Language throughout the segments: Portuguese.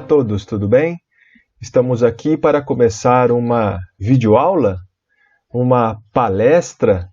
a todos, tudo bem? Estamos aqui para começar uma videoaula, uma palestra.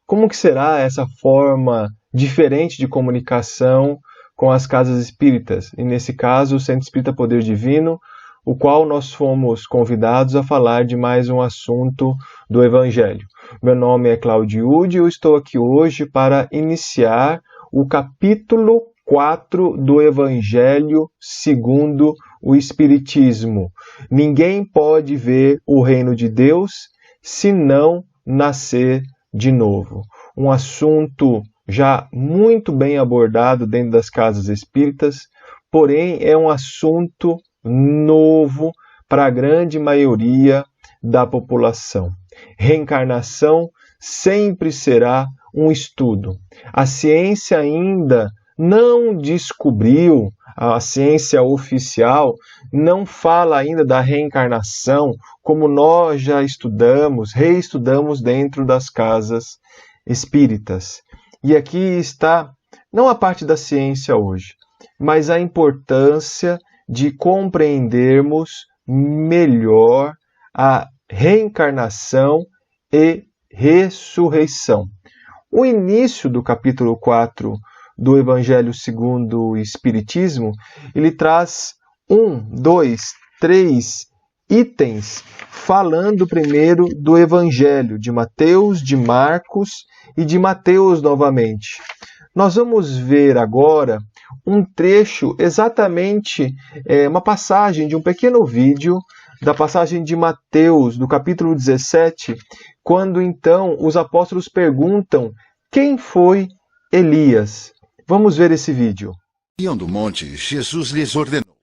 Como que será essa forma diferente de comunicação com as casas espíritas? E nesse caso, o Centro Espírita Poder Divino, o qual nós fomos convidados a falar de mais um assunto do Evangelho. Meu nome é Cláudio Ude e eu estou aqui hoje para iniciar o capítulo 4 do Evangelho segundo o Espiritismo. Ninguém pode ver o reino de Deus se não nascer de novo. Um assunto já muito bem abordado dentro das casas espíritas, porém é um assunto novo para a grande maioria da população. Reencarnação sempre será um estudo. A ciência ainda não descobriu, a ciência oficial não fala ainda da reencarnação como nós já estudamos, reestudamos dentro das casas espíritas. E aqui está, não a parte da ciência hoje, mas a importância de compreendermos melhor a reencarnação e ressurreição. O início do capítulo 4 do Evangelho segundo o Espiritismo, ele traz 3 itens falando primeiro do Evangelho de Mateus, de Marcos e de Mateus novamente. Nós vamos ver agora um trecho, exatamente uma passagem de um pequeno vídeo da passagem de Mateus, do capítulo 17, quando então os apóstolos perguntam quem foi Elias. Vamos ver esse vídeo. Do monte, Jesus lhes ordenou: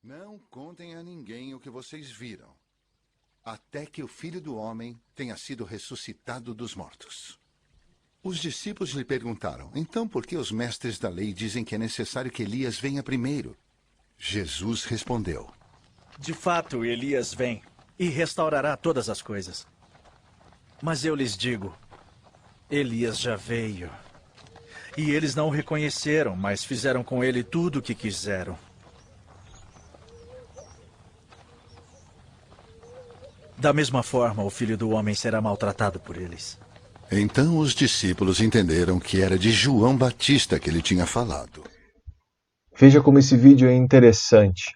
não contem a ninguém o que vocês viram, até que o Filho do Homem tenha sido ressuscitado dos mortos. Os discípulos lhe perguntaram: então por que os mestres da lei dizem que é necessário que Elias venha primeiro? Jesus respondeu: de fato, Elias vem e restaurará todas as coisas. Mas eu lhes digo, Elias já veio. E eles não o reconheceram, mas fizeram com ele tudo o que quiseram. Da mesma forma, o Filho do Homem será maltratado por eles. Então os discípulos entenderam que era de João Batista que ele tinha falado. Veja como esse vídeo é interessante.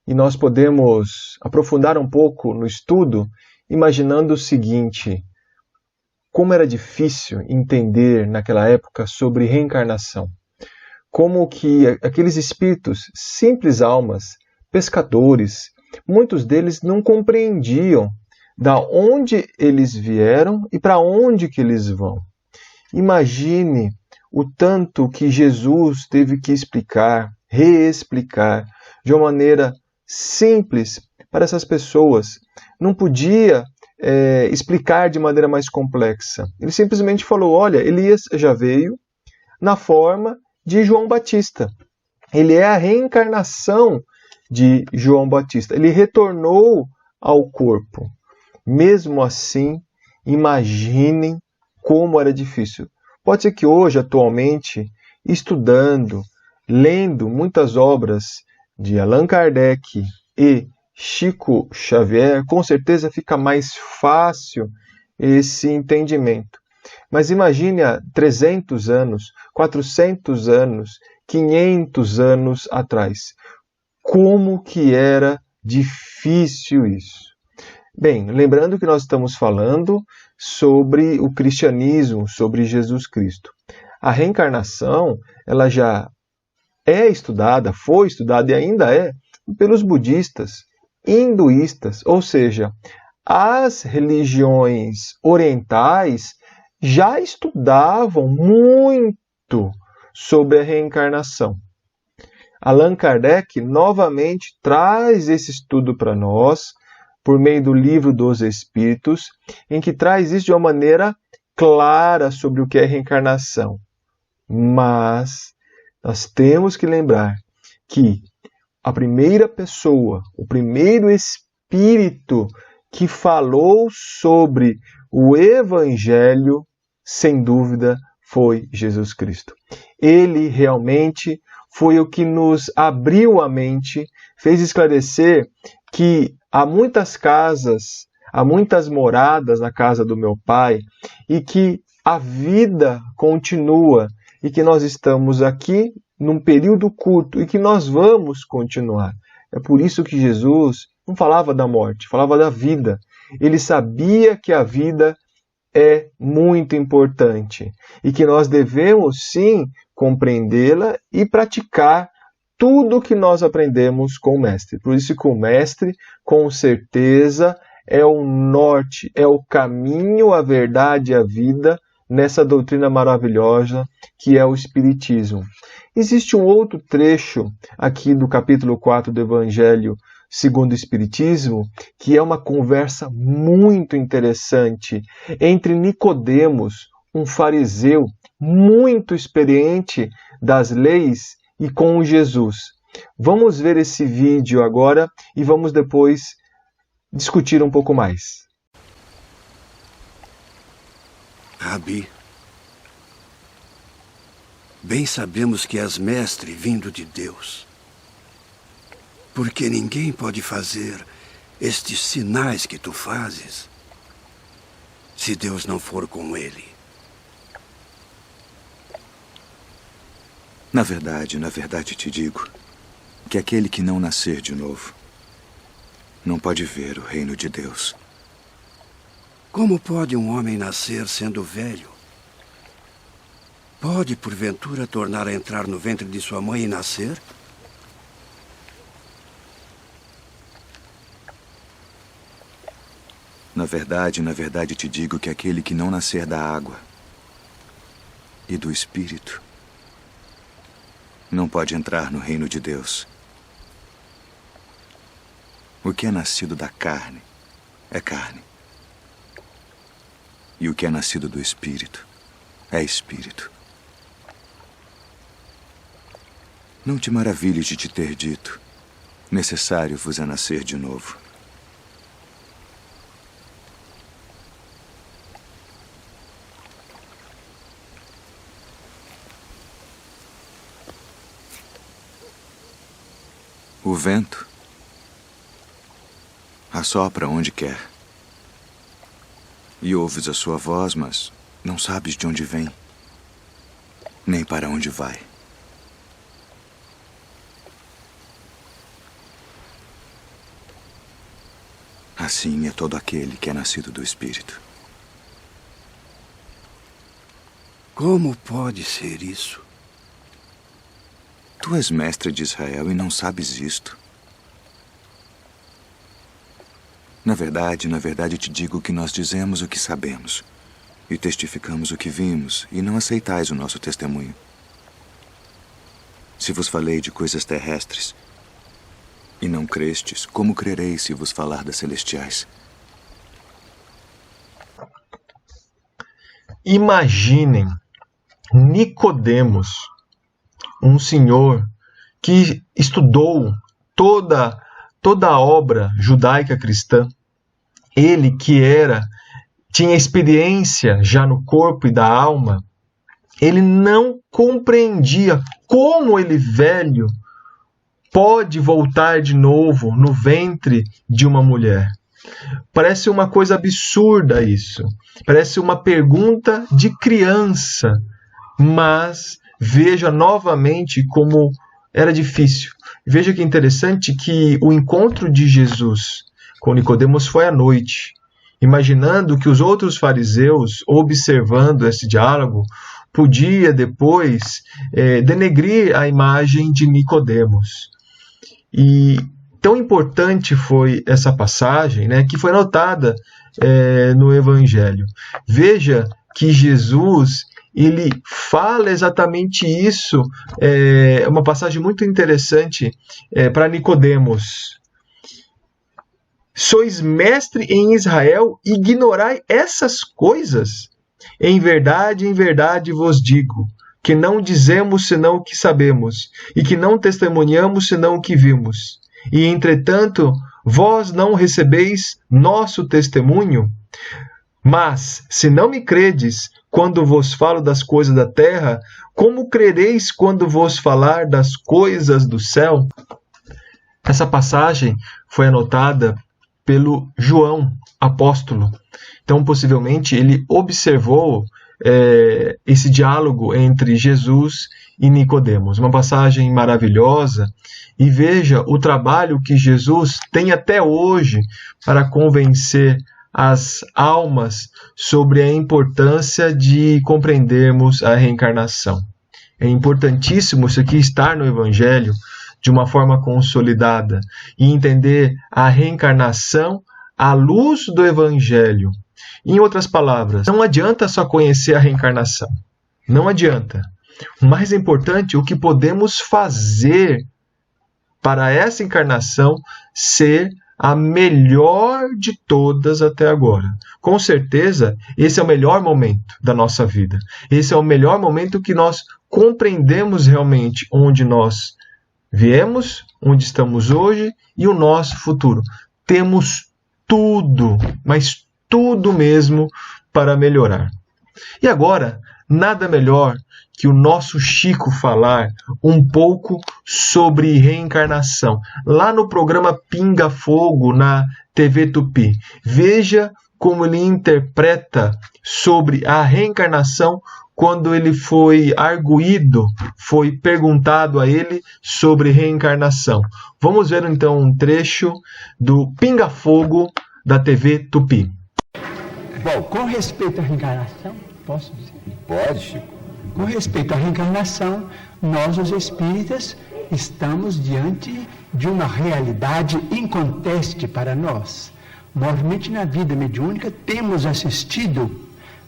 E nós podemos aprofundar um pouco no estudo, imaginando o seguinte: como era difícil entender naquela época sobre reencarnação. Como que aqueles espíritos, simples almas, pescadores, muitos deles não compreendiam da onde eles vieram e para onde que eles vão. Imagine o tanto que Jesus teve que explicar, reexplicar, de uma maneira simples para essas pessoas. Não podia explicar de maneira mais complexa. Ele simplesmente falou: olha, Elias já veio na forma de João Batista. Ele é a reencarnação de João Batista. Ele retornou ao corpo. Mesmo assim, imaginem como era difícil. Pode ser que hoje, atualmente, estudando, lendo muitas obras de Allan Kardec e Chico Xavier, com certeza fica mais fácil esse entendimento. Mas imagine há 300 anos, 400 anos, 500 anos atrás. Como que era difícil isso. Bem, lembrando que nós estamos falando sobre o cristianismo, sobre Jesus Cristo. A reencarnação, ela já é estudada, foi estudada e ainda é pelos budistas, hinduístas, ou seja, as religiões orientais já estudavam muito sobre a reencarnação. Allan Kardec novamente traz esse estudo para nós por meio do Livro dos Espíritos, em que traz isso de uma maneira clara sobre o que é reencarnação. Mas nós temos que lembrar que a primeira pessoa, o primeiro espírito que falou sobre o Evangelho, sem dúvida, foi Jesus Cristo. Ele realmente foi o que nos abriu a mente, fez esclarecer que há muitas casas, há muitas moradas na casa do meu Pai, e que a vida continua, e que nós estamos aqui num período curto, e que nós vamos continuar. É por isso que Jesus não falava da morte, falava da vida. Ele sabia que a vida é muito importante e que nós devemos sim compreendê-la e praticar tudo o que nós aprendemos com o Mestre. Por isso que o Mestre, com certeza, é o norte, é o caminho, a verdade e a vida nessa doutrina maravilhosa que é o Espiritismo. Existe um outro trecho aqui do capítulo 4 do Evangelho segundo o Espiritismo, que é uma conversa muito interessante entre Nicodemos, um fariseu muito experiente das leis, e com Jesus. Vamos ver esse vídeo agora e vamos depois discutir um pouco mais. Rabi, bem sabemos que és mestre vindo de Deus. Porque ninguém pode fazer estes sinais que tu fazes se Deus não for com ele. Na verdade te digo que aquele que não nascer de novo não pode ver o reino de Deus. Como pode um homem nascer sendo velho? Pode, porventura, tornar a entrar no ventre de sua mãe e nascer? Na verdade te digo que aquele que não nascer da água e do Espírito não pode entrar no reino de Deus. O que é nascido da carne é carne. E o que é nascido do Espírito é Espírito. Não te maravilhes de te ter dito: necessário vos é nascer de novo. O vento assopra onde quer. E ouves a sua voz, mas não sabes de onde vem, nem para onde vai. Assim é todo aquele que é nascido do Espírito. Como pode ser isso? Tu és mestre de Israel e não sabes isto. Na verdade te digo que nós dizemos o que sabemos e testificamos o que vimos, e não aceitais o nosso testemunho. Se vos falei de coisas terrestres e não crestes, como crereis se vos falar das celestiais? Imaginem Nicodemos, um senhor que estudou toda a obra judaica cristã, ele que tinha experiência já no corpo e da alma, ele não compreendia como ele, velho, pode voltar de novo no ventre de uma mulher. Parece uma coisa absurda isso. Parece uma pergunta de criança, mas veja novamente como era difícil. Veja que interessante que o encontro de Jesus com Nicodemos foi à noite, imaginando que os outros fariseus, observando esse diálogo, podia depois denegrir a imagem de Nicodemos. E tão importante foi essa passagem, né, que foi notada no Evangelho. Veja que Jesus, ele fala exatamente isso, é uma passagem muito interessante para Nicodemos. Sois mestre em Israel, ignorai essas coisas? Em verdade vos digo, que não dizemos senão o que sabemos, e que não testemunhamos senão o que vimos. E, entretanto, vós não recebeis nosso testemunho? Mas, se não me credes, quando vos falo das coisas da terra? Como crereis quando vos falar das coisas do céu? Essa passagem foi anotada pelo João, apóstolo. Então, possivelmente, ele observou esse diálogo entre Jesus e Nicodemos. Uma passagem maravilhosa. E veja o trabalho que Jesus tem até hoje para convencer as almas sobre a importância de compreendermos a reencarnação. É importantíssimo isso aqui estar no Evangelho de uma forma consolidada e entender a reencarnação à luz do Evangelho. Em outras palavras, não adianta só conhecer a reencarnação. Não adianta. O mais importante é o que podemos fazer para essa encarnação ser a melhor de todas até agora. Com certeza, esse é o melhor momento da nossa vida. Esse é o melhor momento que nós compreendemos realmente onde nós viemos, onde estamos hoje e o nosso futuro. Temos tudo, mas tudo mesmo para melhorar. E agora, nada melhor que o nosso Chico falar um pouco sobre reencarnação, lá no programa Pinga Fogo, na TV Tupi. Veja como ele interpreta sobre a reencarnação quando ele foi arguído, foi perguntado a ele sobre reencarnação. Vamos ver então um trecho do Pinga Fogo da TV Tupi. Bom, com respeito à reencarnação, posso dizer? Pode, Chico. Com respeito à reencarnação, nós, os espíritas, estamos diante de uma realidade inconteste para nós. Normalmente, na vida mediúnica, temos assistido,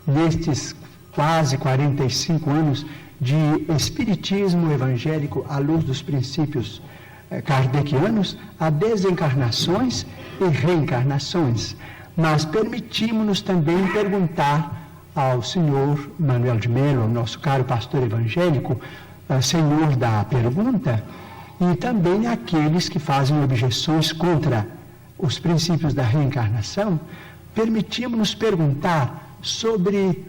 nestes quase 45 anos de espiritismo evangélico à luz dos princípios kardecianos, a desencarnações e reencarnações. Mas permitimos-nos também perguntar ao senhor Manuel de Melo, nosso caro pastor evangélico, senhor da pergunta, e também aqueles que fazem objeções contra os princípios da reencarnação, permitimos-nos perguntar sobre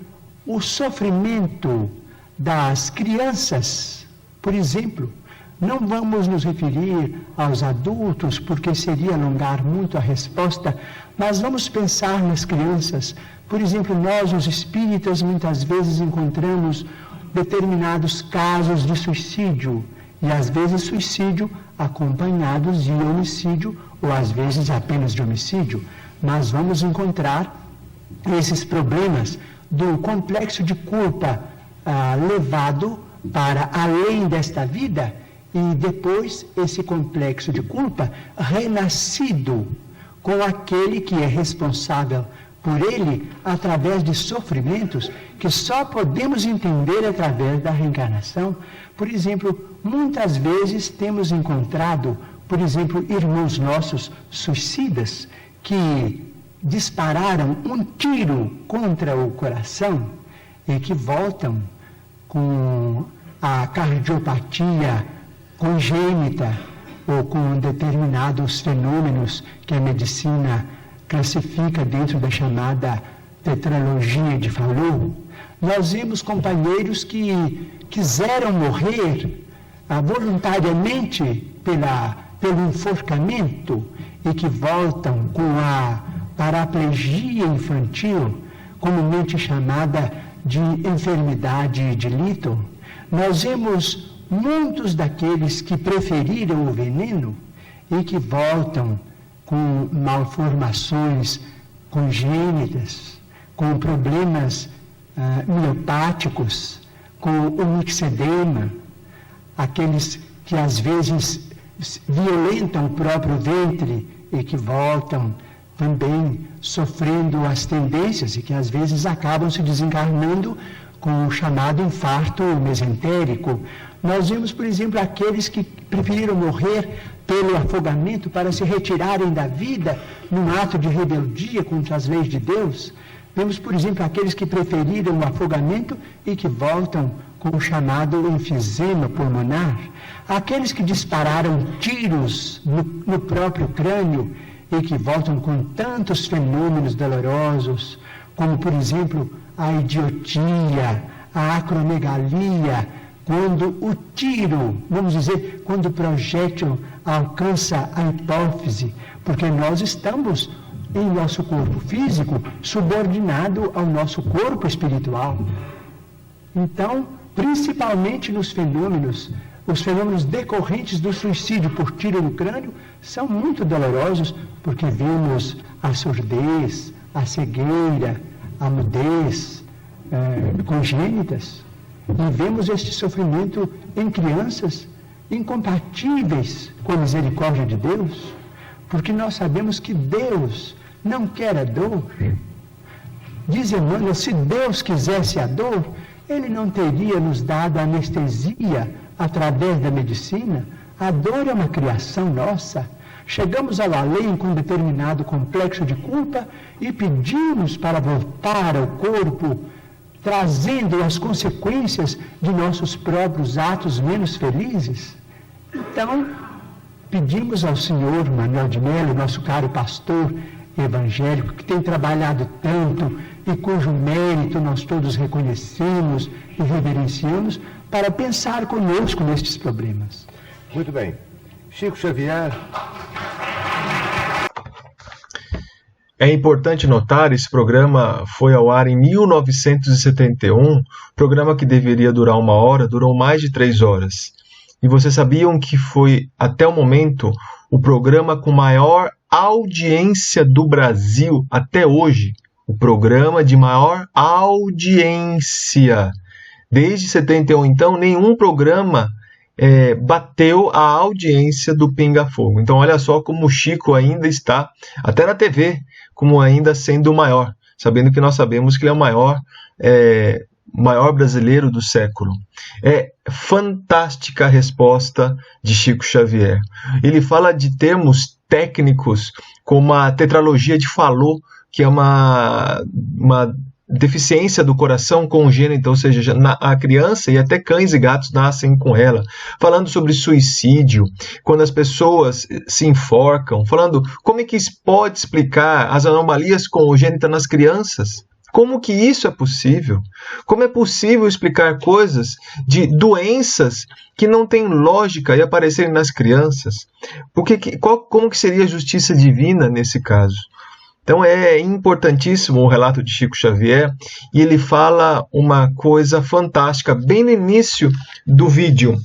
o sofrimento das crianças. Por exemplo, não vamos nos referir aos adultos, porque seria alongar muito a resposta, mas vamos pensar nas crianças. Por exemplo, nós, os espíritas, muitas vezes encontramos determinados casos de suicídio, e às vezes suicídio acompanhados de homicídio, ou às vezes apenas de homicídio. Mas vamos encontrar esses problemas do complexo de culpa levado para além desta vida, e depois esse complexo de culpa renascido com aquele que é responsável por ele através de sofrimentos que só podemos entender através da reencarnação. Por exemplo, muitas vezes temos encontrado, por exemplo, irmãos nossos suicidas que dispararam um tiro contra o coração e que voltam com a cardiopatia congênita ou com determinados fenômenos que a medicina classifica dentro da chamada tetralogia de Fallot. Nós vimos companheiros que quiseram morrer voluntariamente pelo enforcamento e que voltam com a paraplegia infantil, comumente chamada de enfermidade de Lytton. Nós vemos muitos daqueles que preferiram o veneno e que voltam com malformações congênitas, com problemas miopáticos, com o mixedema, aqueles que às vezes violentam o próprio ventre e que voltam também sofrendo as tendências e que às vezes acabam se desencarnando com o chamado infarto mesentérico. Nós vemos, por exemplo, aqueles que preferiram morrer pelo afogamento para se retirarem da vida num ato de rebeldia contra as leis de Deus. Vemos, por exemplo, aqueles que preferiram o afogamento e que voltam com o chamado enfisema pulmonar. Aqueles que dispararam tiros no próprio crânio e que voltam com tantos fenômenos dolorosos, como, por exemplo, a idiotia, a acromegalia, quando o tiro, vamos dizer, quando o projétil alcança a hipófise, porque nós estamos em nosso corpo físico subordinado ao nosso corpo espiritual. Então, principalmente nos fenômenos, os fenômenos decorrentes do suicídio por tiro no crânio são muito dolorosos, porque vemos a surdez, a cegueira, a mudez congênitas, e vemos este sofrimento em crianças incompatíveis com a misericórdia de Deus, porque nós sabemos que Deus não quer a dor. Diz Emmanuel, se Deus quisesse a dor, Ele não teria nos dado anestesia através da medicina. A dor é uma criação nossa. Chegamos ao além com um determinado complexo de culpa e pedimos para voltar ao corpo, trazendo as consequências de nossos próprios atos menos felizes. Então, pedimos ao Senhor Manuel de Melo, nosso caro pastor evangélico, que tem trabalhado tanto e cujo mérito nós todos reconhecemos e reverenciamos, para pensar conosco nestes problemas. Muito bem. Chico Xavier. É importante notar, esse programa foi ao ar em 1971, programa que deveria durar 1 hora, durou mais de 3 horas. E vocês sabiam que foi, até o momento, o programa com maior audiência do Brasil até hoje? O programa de maior audiência. Desde 71, então, nenhum programa bateu a audiência do Pinga Fogo. Então, olha só como o Chico ainda está, até na TV, como ainda sendo o maior, sabendo que nós sabemos que ele é o maior brasileiro do século. É fantástica a resposta de Chico Xavier. Ele fala de termos técnicos como a tetralogia de Fallot, que é uma deficiência do coração congênita, ou seja, a criança e até cães e gatos nascem com ela, falando sobre suicídio, quando as pessoas se enforcam, falando como é que pode explicar as anomalias congênitas nas crianças. Como que isso é possível? Como é possível explicar coisas de doenças que não têm lógica e aparecerem nas crianças? Como que seria a justiça divina nesse caso? Então é importantíssimo o relato de Chico Xavier, e ele fala uma coisa fantástica bem no início do vídeo.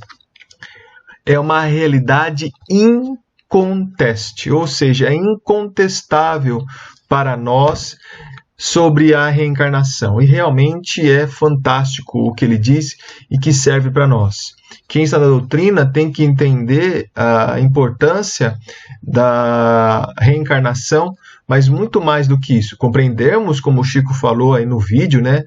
É uma realidade inconteste, ou seja, é incontestável para nós sobre a reencarnação. E realmente é fantástico o que ele diz e que serve para nós. Quem está na doutrina tem que entender a importância da reencarnação, mas muito mais do que isso, compreendermos, como o Chico falou aí no vídeo, né,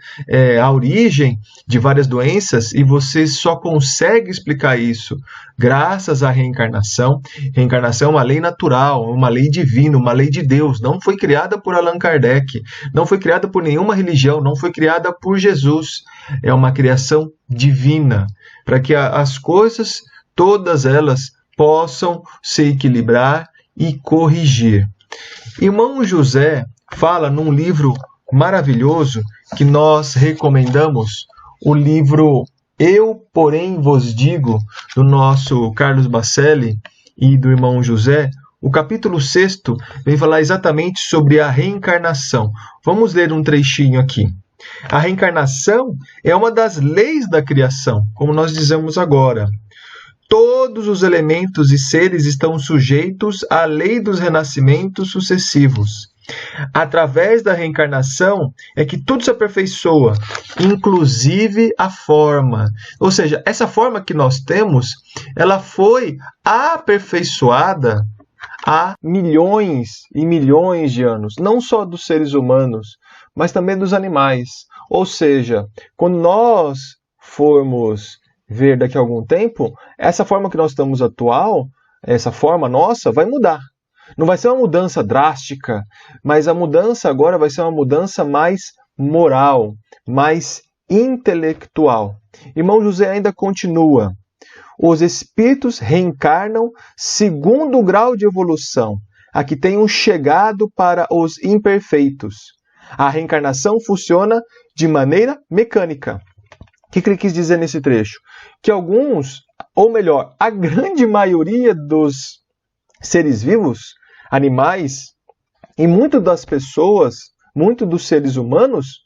a origem de várias doenças, e você só consegue explicar isso graças à reencarnação. Reencarnação é uma lei natural, uma lei divina, uma lei de Deus, não foi criada por Allan Kardec, não foi criada por nenhuma religião, não foi criada por Jesus, é uma criação divina, para que as coisas, todas elas, possam se equilibrar e corrigir. Irmão José fala num livro maravilhoso que nós recomendamos, o livro Eu, Porém, Vos Digo, do nosso Carlos Bacelli e do irmão José. O capítulo 6 vem falar exatamente sobre a reencarnação. Vamos ler um trechinho aqui. A reencarnação é uma das leis da criação, como nós dizemos agora. Todos os elementos e seres estão sujeitos à lei dos renascimentos sucessivos. Através da reencarnação é que tudo se aperfeiçoa, inclusive a forma. Ou seja, essa forma que nós temos, ela foi aperfeiçoada há milhões e milhões de anos, não só dos seres humanos, mas também dos animais. Ou seja, quando nós formos ver daqui a algum tempo, essa forma que nós estamos atual, essa forma nossa, vai mudar. Não vai ser uma mudança drástica, mas a mudança agora vai ser uma mudança mais moral, mais intelectual. Irmão José ainda continua. Os espíritos reencarnam segundo o grau de evolução, a que tenham chegado para os imperfeitos. A reencarnação funciona de maneira mecânica. O que ele quis dizer nesse trecho? Que alguns, ou melhor, a grande maioria dos seres vivos, animais, e muitas das pessoas, muitos dos seres humanos,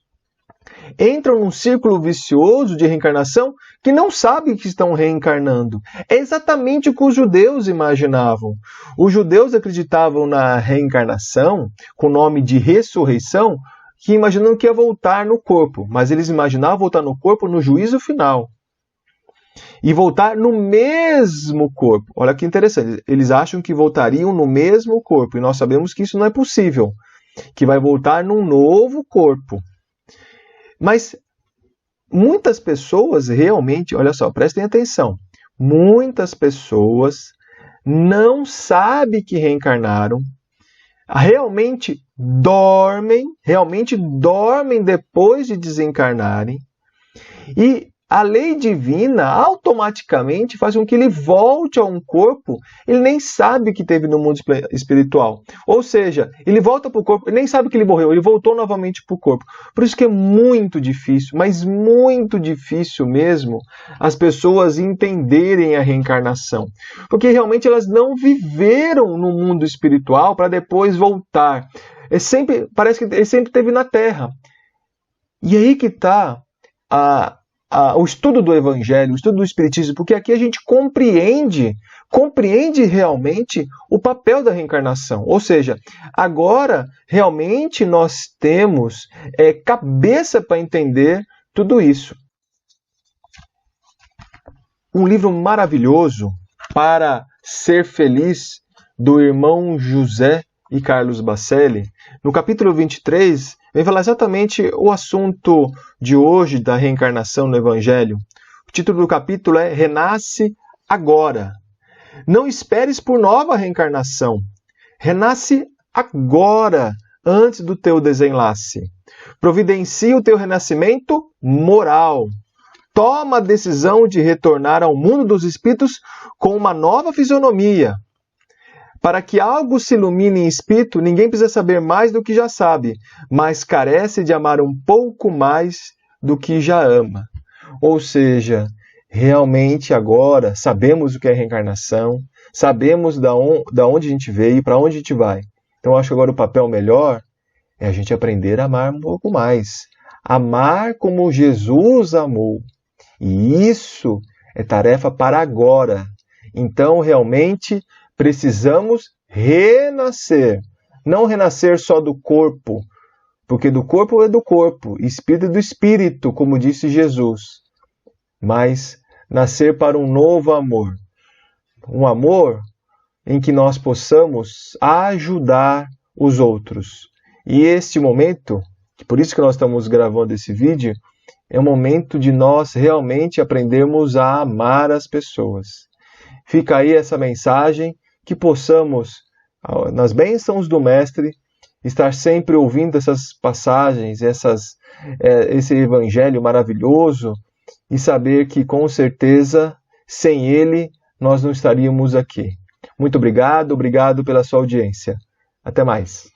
entram num círculo vicioso de reencarnação que não sabem que estão reencarnando. É exatamente o que os judeus imaginavam. Os judeus acreditavam na reencarnação, com o nome de ressurreição, que imaginando que ia voltar no corpo, mas eles imaginavam voltar no corpo no juízo final. E voltar no mesmo corpo. Olha que interessante, eles acham que voltariam no mesmo corpo, e nós sabemos que isso não é possível, que vai voltar num novo corpo. Mas muitas pessoas realmente, olha só, prestem atenção, muitas pessoas não sabem que reencarnaram, realmente dormem depois de desencarnarem, e a lei divina automaticamente faz com que ele volte a um corpo, ele nem sabe que teve no mundo espiritual. Ou seja, ele volta para o corpo, ele nem sabe que ele morreu, ele voltou novamente para o corpo. Por isso que é muito difícil, mas muito difícil mesmo, as pessoas entenderem a reencarnação. Porque realmente elas não viveram no mundo espiritual para depois voltar. Parece que ele sempre esteve na Terra. E aí que está o estudo do Evangelho, o estudo do Espiritismo, porque aqui a gente compreende realmente o papel da reencarnação. Ou seja, agora realmente nós temos cabeça para entender tudo isso. Um livro maravilhoso, Para Ser Feliz, do irmão José e Carlos Bacelli, no capítulo 23, vem falar exatamente o assunto de hoje da reencarnação no Evangelho. O título do capítulo é Renasce Agora. Não esperes por nova reencarnação. Renasce agora, antes do teu desenlace. Providencia o teu renascimento moral. Toma a decisão de retornar ao mundo dos espíritos com uma nova fisionomia. Para que algo se ilumine em espírito, ninguém precisa saber mais do que já sabe, mas carece de amar um pouco mais do que já ama. Ou seja, realmente agora sabemos o que é reencarnação, sabemos da onde a gente veio e para onde a gente vai. Então acho que agora o papel melhor é a gente aprender a amar um pouco mais. Amar como Jesus amou. E isso é tarefa para agora. Então realmente precisamos renascer. Não renascer só do corpo, porque do corpo é do corpo, espírito é do espírito, como disse Jesus. Mas nascer para um novo amor. Um amor em que nós possamos ajudar os outros. E este momento, por isso que nós estamos gravando esse vídeo, é um momento de nós realmente aprendermos a amar as pessoas. Fica aí essa mensagem, que possamos, nas bênçãos do Mestre, estar sempre ouvindo essas passagens, esse evangelho maravilhoso, e saber que, com certeza, sem ele, nós não estaríamos aqui. Muito obrigado pela sua audiência. Até mais.